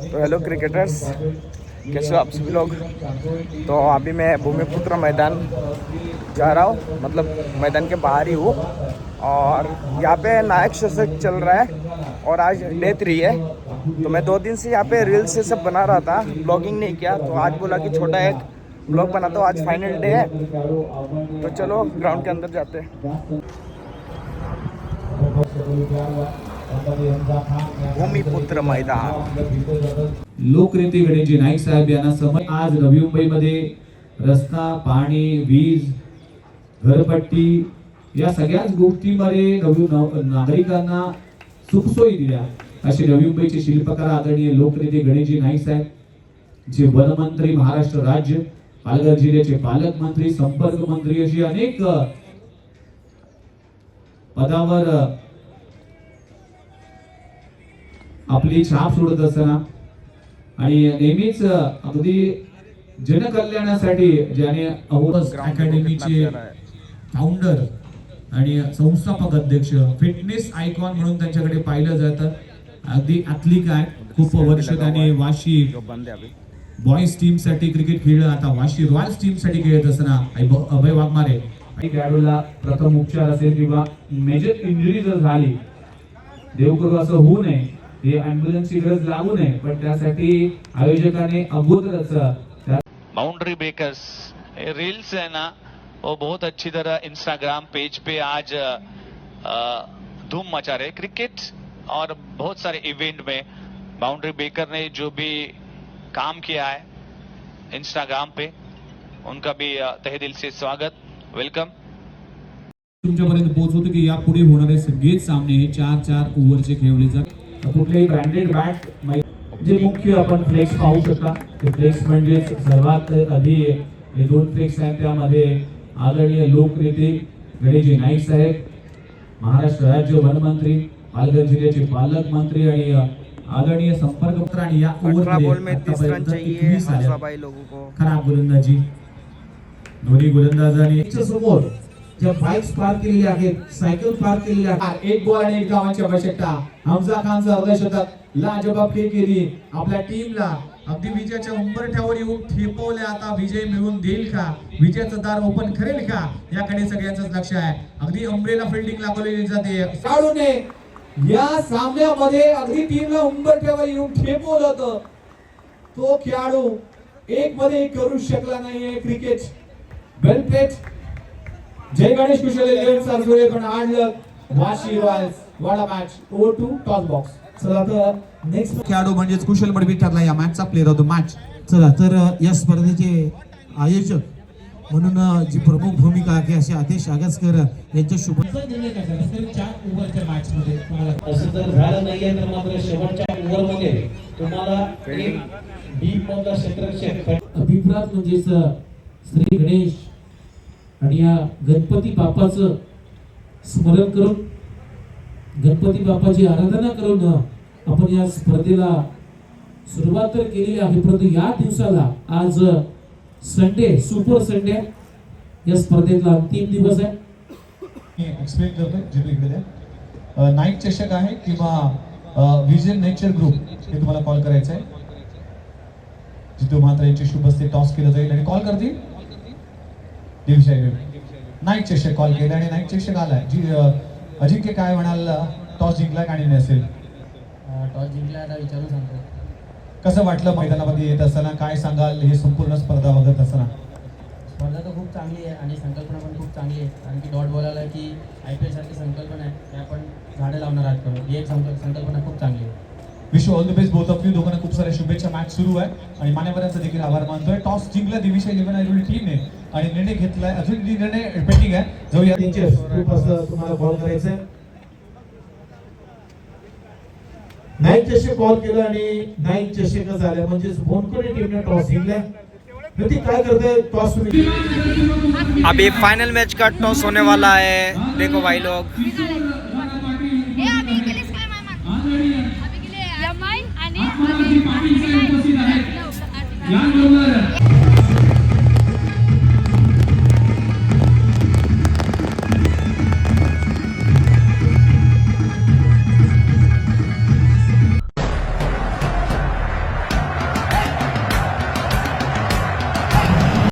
तो hello cricketers, कैसे हो आप सभी लोग। तो अभी मैं भूमिपुत्र मैदान जा रहा हूँ, मतलब मैदान के बाहर ही हूँ। और यहाँ पे नायक शतक चल रहा है और आज डे 3 है। तो मैं 2 दिन से यहाँ पे रील्स से सब बना रहा था, ब्लॉगिंग नहीं किया। तो आज बोला कि छोटा एक ब्लॉग बनाता हूँ, आज फाइनल डे है। तो चलो ग्राउंड के अंदर जाते हैं। भूमिपुत्र मैदान, लोकनेते गणेशजी नाईक साहेब यांना समय आज नवी मुंबईमध्ये रस्ता, पाणी, वीज, घरपट्टी या सगळ्याच गोष्टींमध्ये नागरिकांना सुखसोयी दिल्या असे नवी मुंबईचे शिल्पकार आदरणीय लोकनेते गणेशजी नाईक साहेब, जे वनमंत्री, महाराष्ट्र राज्य, पालघर जिल्ह्याचे पालकमंत्री, संपर्क मंत्री अशी अनेक पदावर आपली छाप सोडत असताना आणि नेहमीच अगदी जनकल्याणासाठी ज्याने अकॅडमीचे फाउंडर आणि संस्थापक अध्यक्ष, फिटनेस आयकॉन म्हणून त्यांच्याकडे पाहिलं जातं. अगदी ॲथलीट आहे, खूप वर्ष त्याने वाशी बॉईज टीम साठी क्रिकेट खेळलं. आता वाशी रॉयल्स टीम साठी खेळत असताना अभय वाघमारे खेळाडूला प्रथम उपचार असेल किंवा मेजर इंजुरी जर झाली, देव करू असं होऊ नये, ये एम्बुलेंसची गरज लागू नये, पण त्यासाठी आयोजकाने अगोदरच बाउंड्री ब्रेकर्स रील्स है ना, वो बहुत अच्छी तरह इंस्टाग्राम पेज पे आज धूम मचा रहे क्रिकेट और बहुत सारे इवेंट में बाउंड्री ब्रेकर ने जो भी काम किया है इंस्टाग्राम पे, उनका भी तहे दिल से स्वागत, वेलकम. तुमच्यापर्यंत पोहोचवतो की यापुढे होणारे सगळेच सामने हे 4-4 ओव्हरचे खेळले जातात. कुठलेही ब्रँडेड बॅट जे मुख्य आपण फ्लेक्स पाहू शकता, ते फ्लेक्स म्हणजे सर्वात आधी हे 2 फ्लेक्स आहेत. त्यामध्ये आदरणीय लोकनेते गणेशजी नाईक साहेब, महाराष्ट्र राज्य वनमंत्री, पालघर जिल्ह्याचे पालकमंत्री आणि आदरणीय संपर्क मंत्री. आणि या ओव्हरमध्ये खराब गोलंदाजी दोन्ही गोलंदाजांनी समोर ज्या बाईक्स पार्क केलेल्या आहेत, सायकल पार्क केलेल्या आहेत, एक बॉल आणि एक धावांची आवश्यकता. हमजा खानचा अर्धशतक, लाजवाब खेळ केली आपल्या टीमला. अगदी विजयाच्या उंबरठ्यावर येऊन ठेपवले. आता विजय मिळवून देईल का, विजयाचं दार ओपन करेल का, याकडे सगळ्यांचंच लक्ष आहे. अगदी अम्ब्रेला फिल्डिंग लागवलेली जाते. खेळाडूने या सामन्यामध्ये अगदी टीमला उंबरठ्यावर येऊन ठेपवलं होतं. तो खेळाडू एक मध्ये करू शकला नाहीये. Cricket well played. Jai Ganesh Kushal 11 सरसुरे पण आणलं Vashi royals. Wada match over टू टॉस बॉक्स. चला तर नेक्स्ट खेळाडू म्हणजेच कुशल मडवी ठरला या मॅचचा प्लेअर ऑफ द मॅच. चला तर या स्पर्धेचे आयोजक म्हणून जी प्रमुख भूमिका आहे असे आदेश आगसकर यांच्या शुभ 4 ओव्हरच्या मॅच मध्ये असं जर झालं नाहीये तर मात्र शेवटच्या ओव्हर मध्ये तुम्हाला एक डीप मधला क्षेत्ररक्षक अभिप्रात म्हणजे श्री गणेश आणि या गणपती बाप्पाचं स्मरण करून, गणपती बाप्पाची आराधना करून आपण या स्पर्धेला सुरुवात तर केलेली आहे. परंतु या दिवसाला आज संडे, सुपर संडे, या स्पर्धेतला अंतिम दिवस आहे. एक्सप्लेन करतो जे इकडे नाईक चषक आहे किंवा विजन नेचर ग्रुप हे तुम्हाला कॉल करायचं आहे. जितू म्हात्रे यांची शुभ हस्ते टॉस केलं जाईल आणि कॉल करतील नाईक चषक कॉल केला आणि नाईक चषक आलाय. जी अजिंक्य काय म्हणाल, टॉस जिंकला का नाही असेल? टॉस जिंकला आता विचारून सांगतो. कसं वाटलं मैदानामध्ये येत असताना, काय सांगाल हे संपूर्ण स्पर्धा बघत असताना? स्पर्धा तर खूप चांगली आहे आणि संकल्पना पण खूप चांगली आहे. कारण की डॉट बॉलाला की IPL सारखी संकल्पना आहे ते आपण झाडं लावणार आहात करून, ही एक संकल्पना खूप चांगली आहे. Wish all the best both of you. दोघांना खूप साऱ्या शुभेच्छा. मॅच सुरू आहे आणि मान्यवरांचा देखील आभार मानतोय. टॉस जिंकला दिविशा 11 आयरोली टीमने आणि निर्णय घेतलाय, अजून निर्णय पेंडिंग आहे. जाऊया तुम्हाला कॉल करायचंय. नाईक चषक कॉल केलं आणि नाईक चषक झालं म्हणजे बोनकोडी टीमने टॉस जिंकला. प्रतीक काय करते टॉस? अभी फाइनल मैच का टॉस होने वाला है. देखो भाई लोग, या